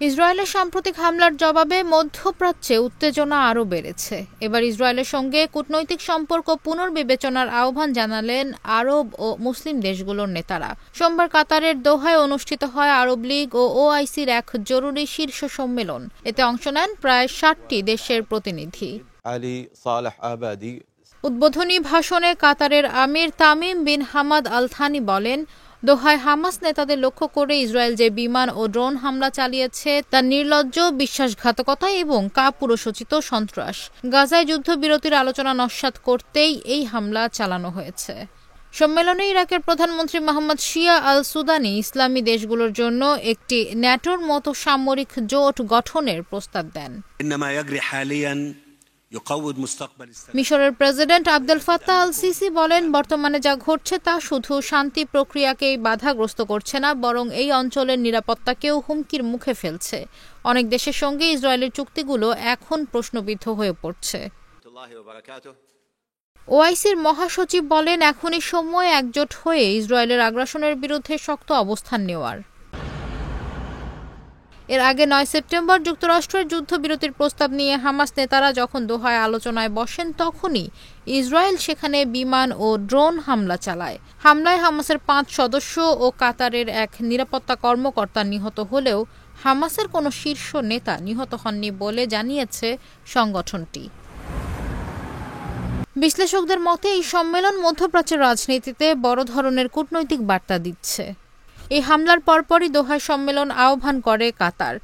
ইসরায়েলের সাম্প্রতিক হামলার জবাবে মধ্যপ্রাচ্যে উত্তেজনা আরও বেড়েছে। এবার ইসরায়েলের সঙ্গে কূটনৈতিক সম্পর্ক পুনর্বিবেচনার আহ্বান জানালেন আরব ও মুসলিম দেশগুলোর নেতারা। সোমবার কাতারের দোহায় অনুষ্ঠিত হয় আরব লীগ ও ওআইসির এক জরুরি শীর্ষ সম্মেলন। এতে অংশ নেন প্রায় ৬০টি দেশের প্রতিনিধি। উদ্বোধনী ভাষণে কাতারের আমির Tamim bin Hamad Al Thani বলেন, দোহায় হামাস নেতাদের লক্ষ্য করে ইসরায়েল যে বিমান ও ড্রোন হামলা চালিয়েছে তা নির্লজ্জ, বিশ্বাসঘাতকতা এবং কাপুরুষোচিত সন্ত্রাস। গাজায় যুদ্ধবিরতির আলোচনা নস্যাৎ করতেই এই হামলা চালানো হয়েছে। সম্মেলনে ইরাকের প্রধানমন্ত্রী মোহাম্মদ শিয়া আল সুদানি ইসলামী দেশগুলোর জন্য একটি ন্যাটোর মতো সামরিক জোট গঠনের প্রস্তাব দেন। মিশরের president Abdel Fattah al CC বলেন, বর্তমানে যা ঘটছে তা শুধু শান্তি প্রক্রিয়াকেই বাধাগ্রস্ত করছে না, বরং এই অঞ্চলের নিরাপত্তাকেও হুমকির মুখে ফেলছে। অনেক দেশের সঙ্গে ইসরায়েলের চুক্তিগুলো এখন প্রশ্নবিদ্ধ হয়ে পড়ছে। ওআইসির মহাসচিব বলেন, এখনই সময় একজোট হয়ে ইসরায়েলের আগ্রাসনের বিরুদ্ধে শক্ত অবস্থান নেওয়ার। এর আগে ৯ সেপ্টেম্বর যুক্তরাষ্ট্রের যুদ্ধবিরতির প্রস্তাব নিয়ে হামাস নেতারা যখন দোহায় আলোচনায় বসেন, তখনই ইসরায়েল সেখানে বিমান ও ড্রোন হামলা চালায়। হামলায় হামাসের ৫ সদস্য ও কাতারের এক নিরাপত্তা কর্মকর্তা নিহত হলেও হামাসের কোনো শীর্ষ নেতা নিহত হননি বলে জানিয়েছে সংগঠনটি। বিশ্লেষকদের মতে এই সম্মেলন মধ্যপ্রাচ্যের রাজনীতিতে বড় ধরনের কূটনৈতিক বার্তা দিচ্ছে। এই হামলার পরপরই দোহায় সম্মেলন আহ্বান করে কাতার।